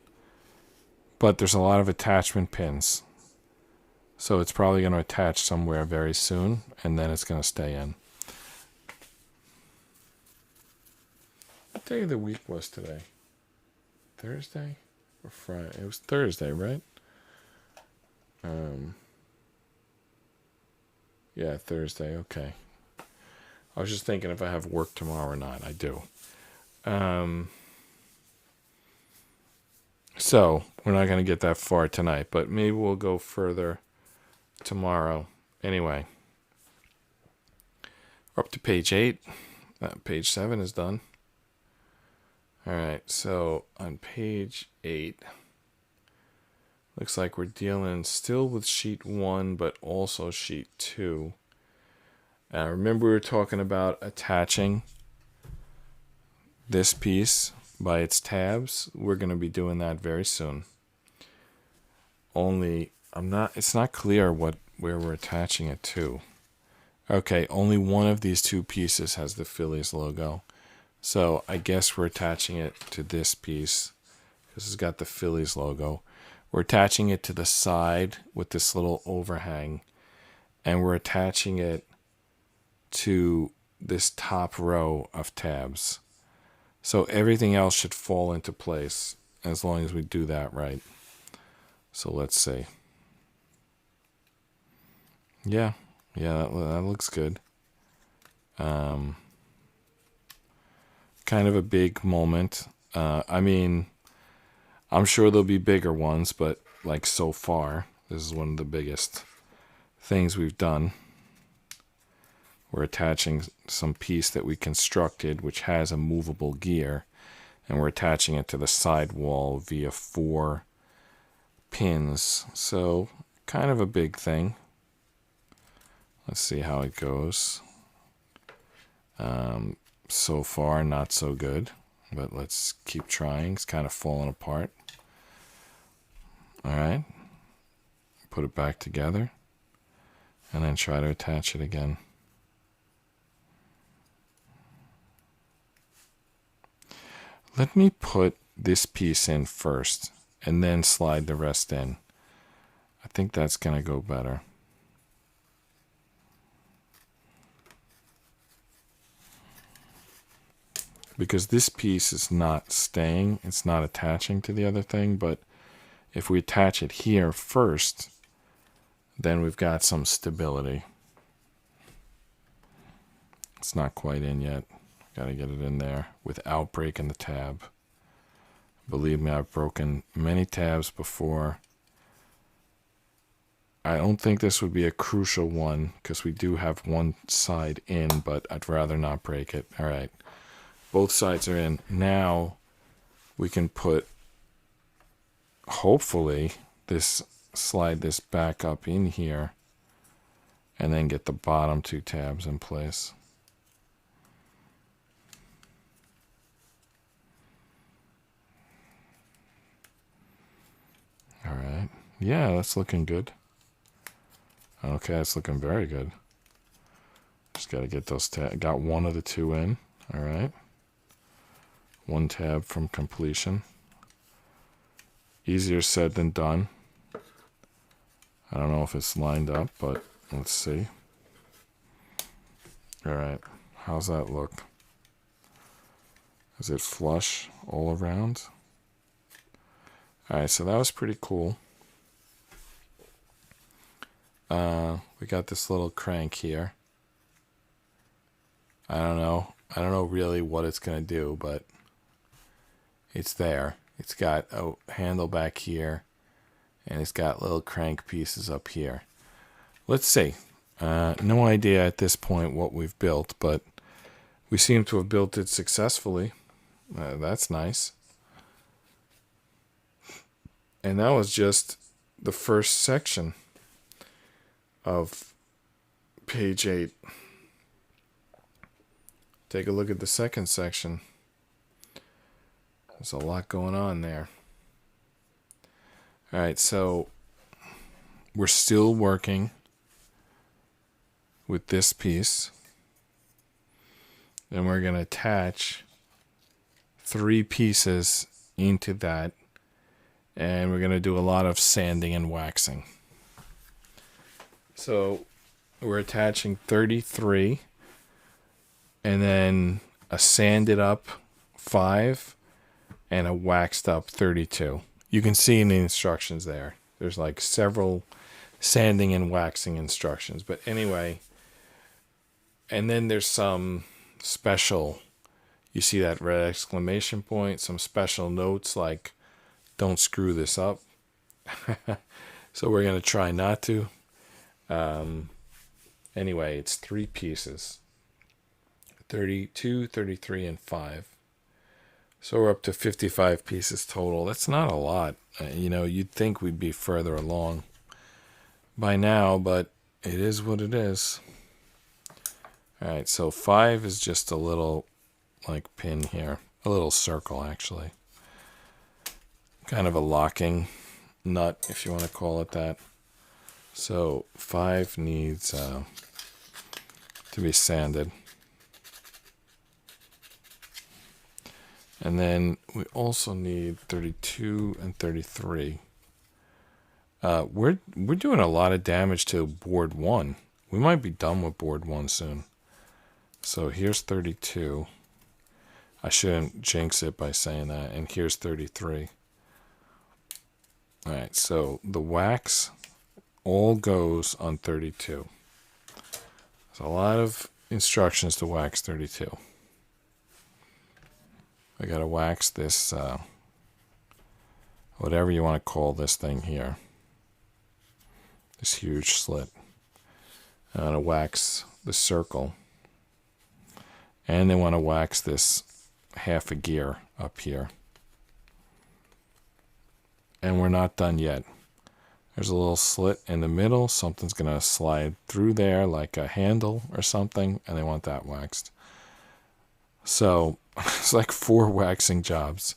A: but there's a lot of attachment pins. So it's probably going to attach somewhere very soon, and then it's going to stay in. What day of the week was today? Thursday or Friday? It was Thursday, right? Yeah, Thursday, okay. I was just thinking if I have work tomorrow or not. I do. So we're not going to get that far tonight, but maybe we'll go further tomorrow. Anyway, we're up to page 8. Page 7 is done. All right, so on page 8, looks like we're dealing still with sheet 1, but also sheet 2. Remember we were talking about attaching this piece by its tabs? We're going to be doing that very soon. Only it's not clear where we're attaching it to. Okay, only one of these two pieces has the Phillies logo. So I guess we're attaching it to this piece because it's got the Phillies logo. We're attaching it to the side with this little overhang, and we're attaching it to this top row of tabs. So everything else should fall into place as long as we do that right. So let's see. Yeah, that looks good. Kind of a big moment. I mean, I'm sure there'll be bigger ones, but like so far, this is one of the biggest things we've done. We're attaching some piece that we constructed, which has a movable gear, and we're attaching it to the side wall via 4 pins. So kind of a big thing. Let's see how it goes. So far, not so good, but let's keep trying. It's kind of falling apart. All right. Put it back together, and then try to attach it again. Let me put this piece in first and then slide the rest in. I think that's going to go better. Because this piece is not staying, it's not attaching to the other thing, but if we attach it here first, then we've got some stability. It's not quite in yet. Got to get it in there without breaking the tab. Believe me, I've broken many tabs before. I don't think this would be a crucial one because we do have one side in, but I'd rather not break it. All right, both sides are in. Now we can put, hopefully, slide this back up in here and then get the bottom 2 tabs in place. All right. Yeah, that's looking good. Okay, that's looking very good. Just got to get those tabs. Got one of the 2 in. All right. 1 tab from completion. Easier said than done. I don't know if it's lined up, but let's see. All right. How's that look? Is it flush all around? All right, so that was pretty cool. We got this little crank here. I don't know really what it's going to do, but it's there. It's got a handle back here, and it's got little crank pieces up here. Let's see. No idea at this point what we've built, but we seem to have built it successfully. That's nice. And that was just the first section of page 8. Take a look at the second section. There's a lot going on there. All right, so we're still working with this piece. Then we're going to attach 3 pieces into that. And we're going to do a lot of sanding and waxing. So we're attaching 33. And then a sanded up 5 and a waxed up 32. You can see in the instructions there. There's like several sanding and waxing instructions. But anyway, and then there's some special, you see that red exclamation point, some special notes like, don't screw this up. So we're going to try not to. Anyway, it's 3 pieces. 32, 33, and 5. So we're up to 55 pieces total. That's not a lot. You'd think we'd be further along by now, but it is what it is. All right, so 5 is just a little like pin here. A little circle, actually. Kind of a locking nut, if you want to call it that. So 5 needs to be sanded. And then we also need 32 and 33. We're doing a lot of damage to board 1. We might be done with board 1 soon. So here's 32. I shouldn't jinx it by saying that. And here's 33. All right, so the wax all goes on 32. There's a lot of instructions to wax 32. I gotta wax this, whatever you want to call this thing here. This huge slit. I want to wax the circle. And they want to wax this half a gear up here. And we're not done yet. There's a little slit in the middle. Something's going to slide through there like a handle or something. And they want that waxed. So it's like 4 waxing jobs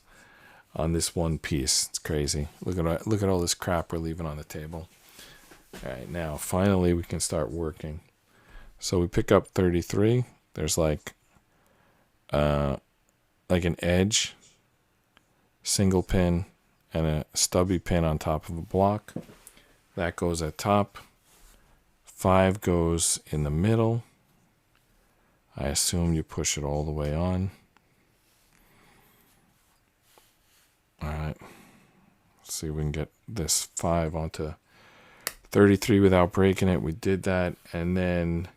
A: on this one piece. It's crazy. Look at all this crap we're leaving on the table. All right, now finally we can start working. So we pick up 33. There's like an edge, single pin, and a stubby pin on top of a block. That goes at top. 5 goes in the middle. I assume you push it all the way on. All right. Let's see if we can get this 5 onto 33 without breaking it. We did that. And then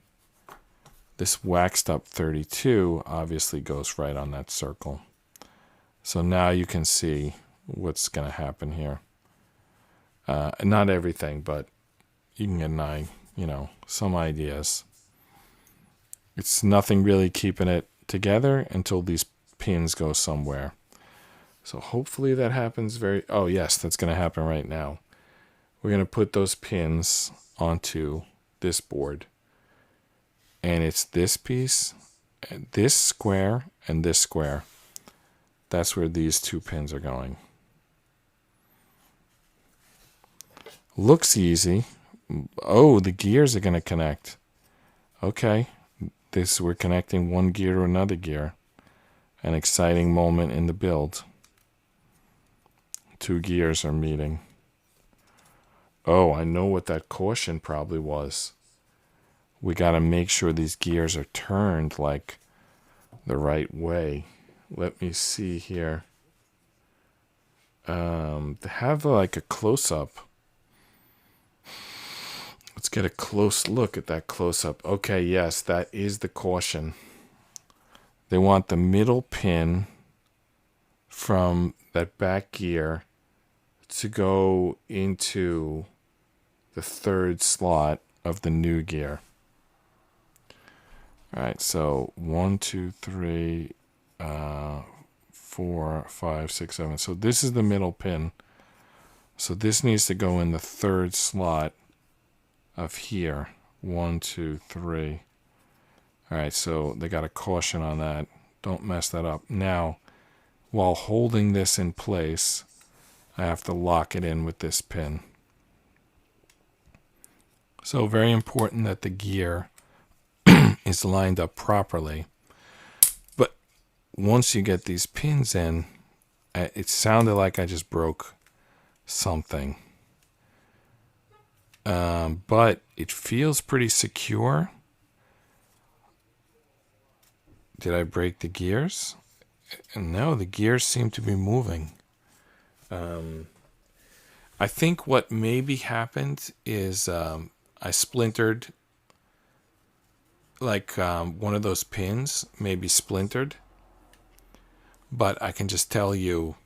A: this waxed up 32 obviously goes right on that circle. So now you can see what's going to happen here. Not everything, but you can get an eye, some ideas. It's nothing really keeping it together until these pins go somewhere. So hopefully that happens oh yes, that's going to happen right now. We're going to put those pins onto this board. And it's this piece, this square, and this square. That's where these 2 pins are going. Looks easy. Oh, the gears are going to connect. Okay. We're connecting one gear to another gear. An exciting moment in the build. 2 gears are meeting. Oh, I know what that caution probably was. We got to make sure these gears are turned like the right way. Let me see here. They have like a close-up. Let's get a close look at that close-up. Okay, yes, that is the caution. They want the middle pin from that back gear to go into the third slot of the new gear. All right, so 1, 2, 3, 4, 5, 6, 7. So this is the middle pin. So this needs to go in the third slot of here. 1, 2, 3. All right, so they got a caution on that. Don't mess that up. Now, while holding this in place, I have to lock it in with this pin. So very important that the gear is lined up properly. But once you get these pins in, it sounded like I just broke something. But it feels pretty secure. Did I break the gears? No, the gears seem to be moving. I think what maybe happened is I splintered, like one of those pins maybe splintered. But I can just tell you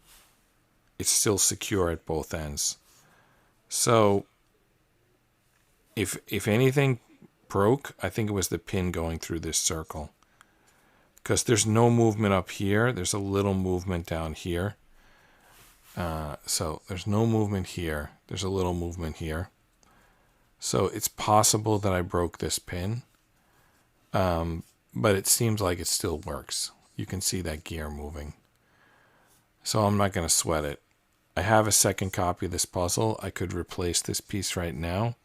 A: it's still secure at both ends. So if anything broke, I think it was the pin going through this circle. Because there's no movement up here. There's a little movement down here. So there's no movement here. There's a little movement here. So it's possible that I broke this pin. But it seems like it still works. You can see that gear moving. So I'm not going to sweat it. I have a second copy of this puzzle. I could replace this piece right now.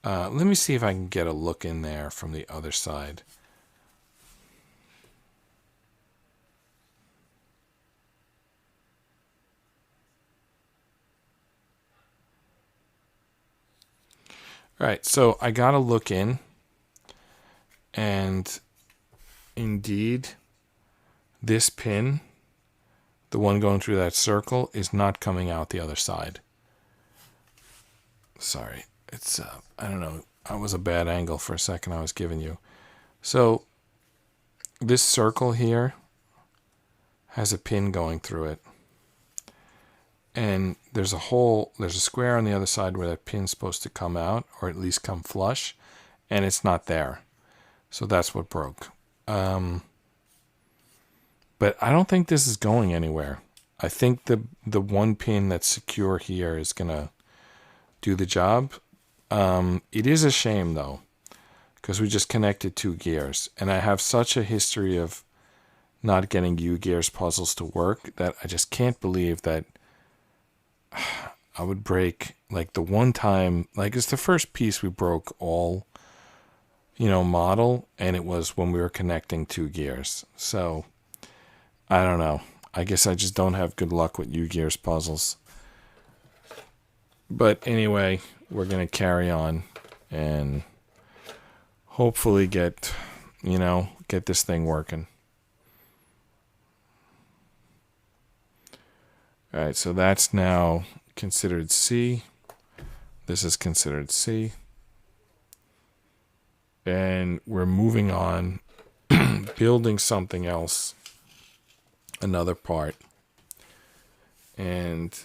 A: Let me see if I can get a look in there from the other side. All right, so I got to look in. And indeed, this pin, the one going through that circle, is not coming out the other side. Sorry, it's, I don't know, that was a bad angle for a second I was giving you. So this circle here has a pin going through it. And there's a square on the other side where that pin's supposed to come out, or at least come flush, and it's not there. So that's what broke. But I don't think this is going anywhere. I think the one pin that's secure here is going to do the job. It is a shame, though, because we just connected 2 gears. And I have such a history of not getting Ugears puzzles to work that I just can't believe that I would break, like the one time, like it's the first piece we broke all, model, and it was when we were connecting 2 gears. So I don't know. I guess I just don't have good luck with Ugears puzzles. But anyway, we're going to carry on and hopefully get this thing working. All right, so that's now considered C. This is considered C. And we're moving on, building something else, another part. And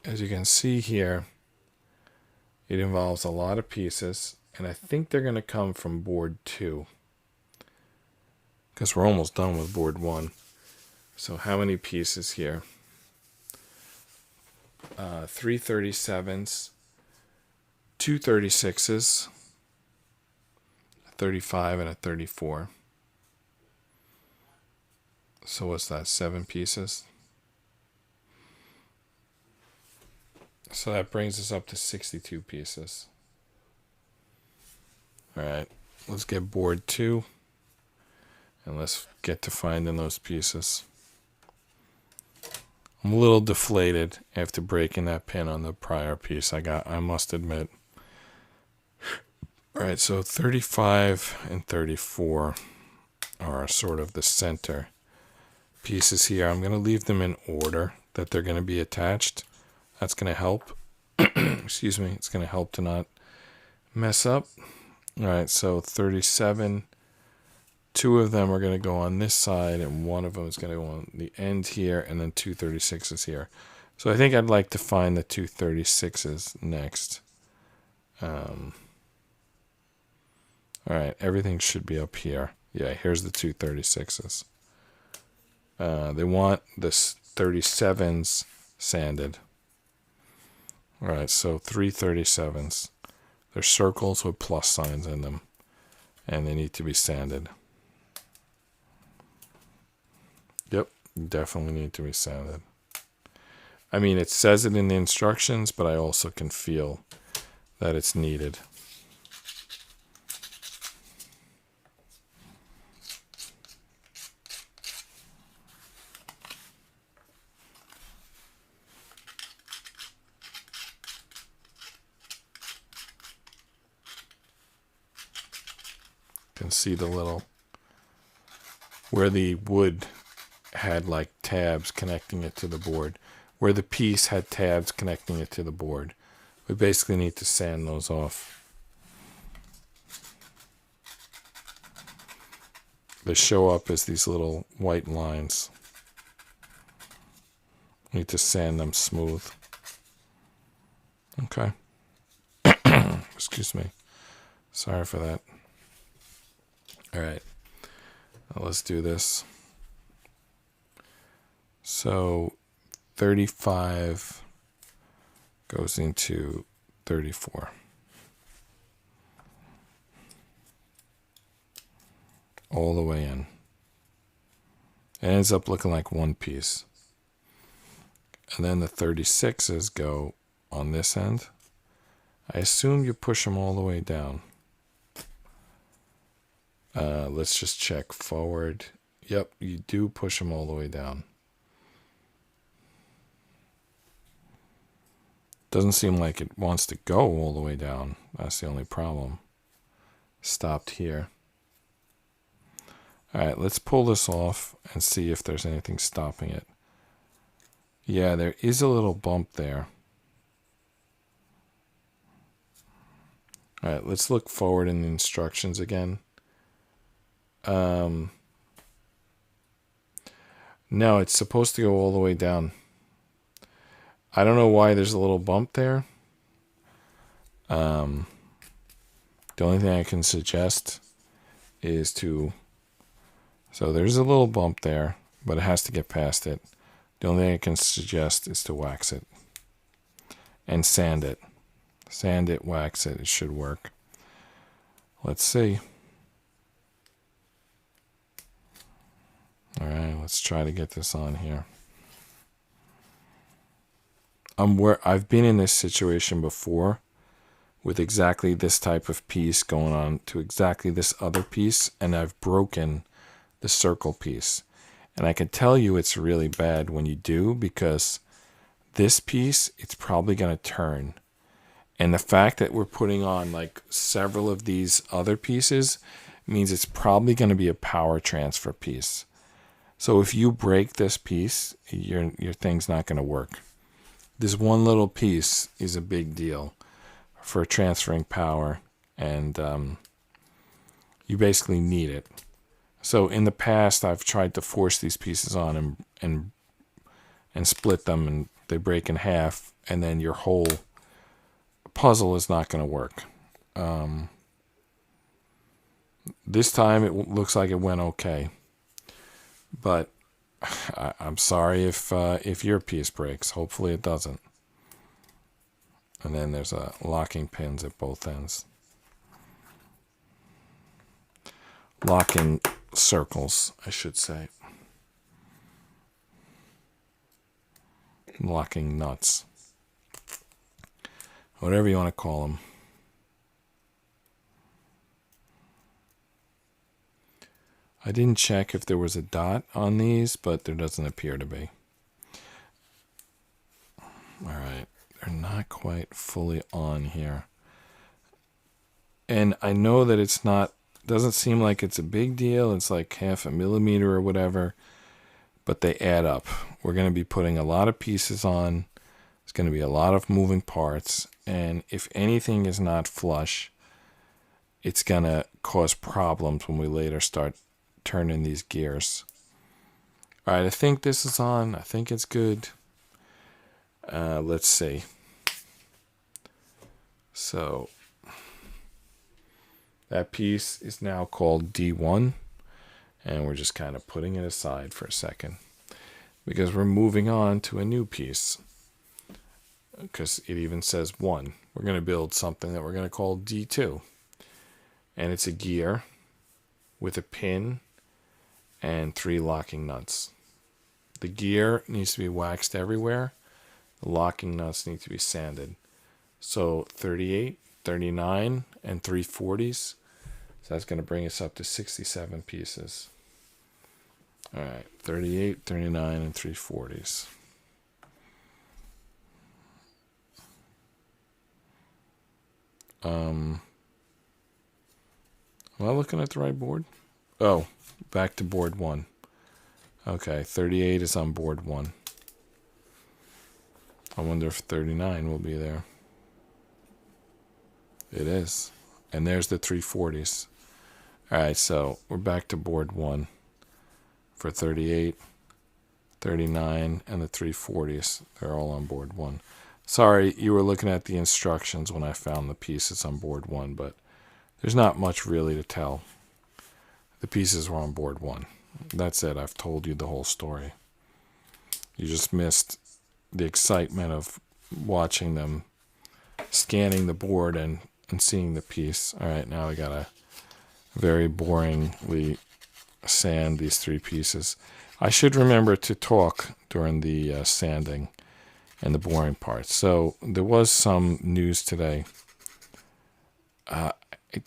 A: as you can see here, it involves a lot of pieces. And I think they're going to come from board 2. Because we're almost done with board 1. So how many pieces here? 3 37s, 2 36s, a 35, and a 34. So what's that, 7 pieces? So that brings us up to 62 pieces. All right, let's get board 2, and let's get to finding those pieces. I'm a little deflated after breaking that pin on the prior piece I must admit. All right, so 35 and 34 are sort of the center pieces here. I'm going to leave them in order that they're going to be attached. That's going to help. Excuse me. It's going to help to not mess up. All right, so 37. 2 of them are going to go on this side, and 1 of them is going to go on the end here, and then 2 36s here. So I think I'd like to find the 2 36s next. All right, everything should be up here. Yeah, here's the 2 36s. They want the 37s sanded. All right, so 3 37s. They're circles with plus signs in them, and they need to be sanded. Yep, definitely need to be sanded. I mean, it says it in the instructions, but I also can feel that it's needed. You can see the little, where the wood had like tabs connecting it to the board, where the piece had tabs connecting it to the board. We basically need to sand those off. They show up as these little white lines. Need to sand them smooth. Okay. Excuse me. Sorry for that. All right. Now let's do this. So 35 goes into 34. All the way in. It ends up looking like one piece. And then the 36s go on this end. I assume you push them all the way down. Let's just check forward. Yep, you do push them all the way down. Doesn't seem like it wants to go all the way down. That's the only problem. Stopped here. All right, let's pull this off and see if there's anything stopping it. Yeah, there is a little bump there. All right, let's look forward in the instructions again. No, it's supposed to go all the way down. I don't know why there's a little bump there. The only thing I can suggest is to... So there's a little bump there, but it has to get past it. The only thing I can suggest is to wax it. And sand it. Sand it, wax it. It should work. Let's see. All right, let's try to get this on here. I've been in this situation before with exactly this type of piece going on to exactly this other piece, and I've broken the circle piece. And I can tell you it's really bad when you do, because this piece, it's probably going to turn. And the fact that we're putting on like several of these other pieces means it's probably going to be a power transfer piece. So if you break this piece, your thing's not going to work. This one little piece is a big deal for transferring power, and you basically need it. So in the past, I've tried to force these pieces on and split them, and they break in half, and then your whole puzzle is not going to work. This time it looks like it went okay, but I'm sorry if your piece breaks. Hopefully it doesn't. And then there's locking pins at both ends. Locking circles, I should say. Locking nuts. Whatever you want to call them. I didn't check if there was a dot on these, but there doesn't appear to be. All right, they're not quite fully on here. And I know that it's not, doesn't seem like it's a big deal. It's like 0.5 millimeter or whatever. but they add up. We're going to be putting a lot of pieces on. It's going to be a lot of moving parts. And if anything is not flush, it's going to cause problems when we later start turning these gears. All right, I think this is on. I think it's good. Let's see. So that piece is now called D1, and we're just kind of putting it aside for a second because we're moving on to a new piece, because it even says 1. We're going to build something that we're going to call D2, and it's a gear with a pin and 3 locking nuts. The gear needs to be waxed everywhere. The locking nuts need to be sanded. So 38, 39, and 3/40s. So that's going to bring us up to 67 pieces. All right, 38, 39, and 3/40s. Am I looking at the right board? Oh, back to board 1. Okay, 38 is on board 1. I wonder if 39 will be there. It is. And there's the 3/40s. All right, so we're back to board 1 for 38, 39, and the 3/40s. They're all on board 1. Sorry, you were looking at the instructions when I found the pieces on board 1, but there's not much really to tell. The pieces were on board 1. That's it. I've told you the whole story. You just missed the excitement of watching them, scanning the board and seeing the piece. All right, now we got to very boringly sand these 3 pieces. I should remember to talk during the sanding and the boring parts. So there was some news today.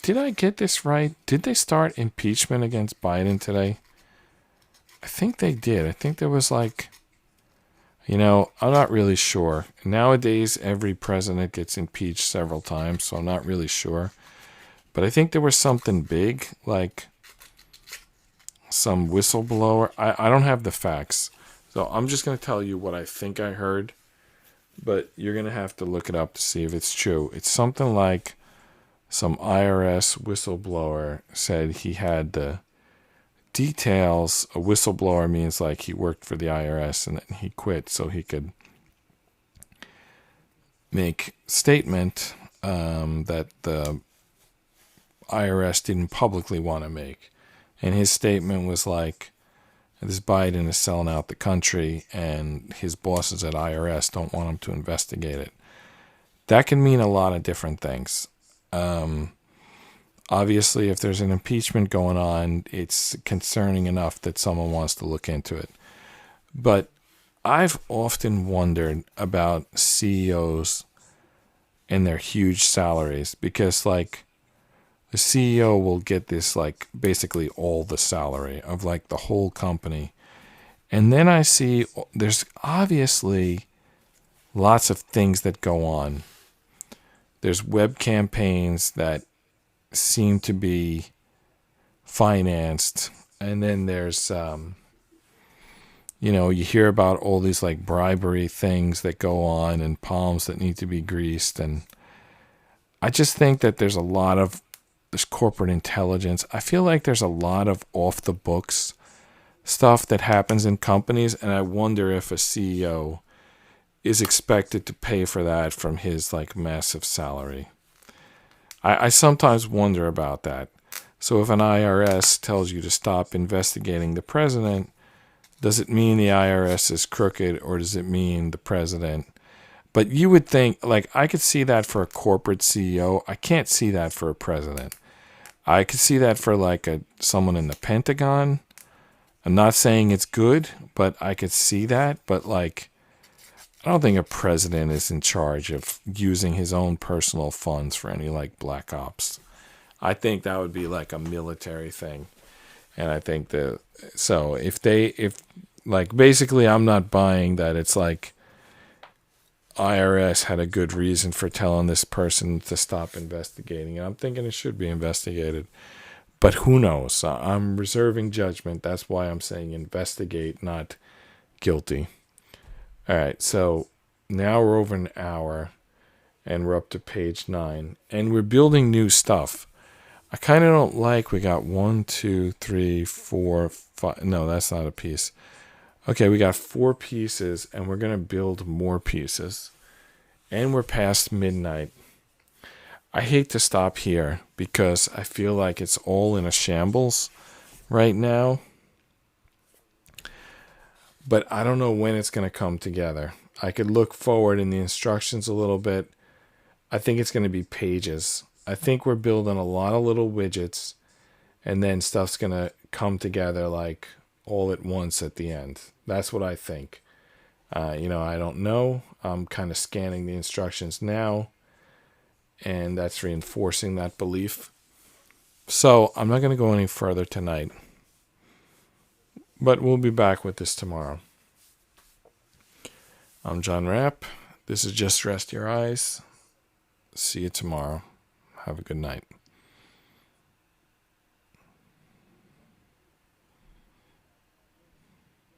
A: Did I get this right? Did they start impeachment against Biden today? I think they did. I think there was like, I'm not really sure. Nowadays, every president gets impeached several times, so I'm not really sure. But I think there was something big, like some whistleblower. I don't have the facts, so I'm just going to tell you what I think I heard. But you're going to have to look it up to see if it's true. It's something like some IRS whistleblower said he had the details. A whistleblower means like he worked for the IRS and then he quit so he could make statement that the IRS didn't publicly want to make. And his statement was like, this Biden is selling out the country and his bosses at IRS don't want him to investigate it. That can mean a lot of different things. Obviously, if there's an impeachment going on, it's concerning enough that someone wants to look into it. But I've often wondered about CEOs and their huge salaries, because like the CEO will get this like basically all the salary of like the whole company. And then I see there's obviously lots of things that go on. There's web campaigns that seem to be financed. And then there's, you hear about all these like bribery things that go on and palms that need to be greased. And I just think that there's corporate intelligence. I feel like there's a lot of off the books stuff that happens in companies. And I wonder if a CEO is expected to pay for that from his like massive salary. I sometimes wonder about that. So if an IRS tells you to stop investigating the president, does it mean the IRS is crooked or does it mean the president? But you would think, like, I could see that for a corporate CEO. I can't see that for a president. I could see that for like someone in the Pentagon. I'm not saying it's good, but I could see that. But like, I don't think a president is in charge of using his own personal funds for any like black ops. I think that would be like a military thing. And I think if like basically I'm not buying that it's like IRS had a good reason for telling this person to stop investigating. I'm thinking it should be investigated. But who knows? I'm reserving judgment. That's why I'm saying investigate, not guilty. All right, so now we're over an hour, and we're up to page 9, and we're building new stuff. I kind of don't like, we got 1, 2, 3, 4, 5. No, that's not a piece. Okay, we got 4 pieces, and we're going to build more pieces. And we're past midnight. I hate to stop here because I feel like it's all in a shambles right now. But I don't know when it's going to come together. I could look forward in the instructions a little bit. I think it's going to be pages. I think we're building a lot of little widgets, and then stuff's going to come together like all at once at the end. That's what I think. I don't know. I'm kind of scanning the instructions now, and that's reinforcing that belief. So I'm not going to go any further tonight, but we'll be back with this tomorrow. I'm John Rapp. This is Just Rest Your Eyes. See you tomorrow. Have a good night.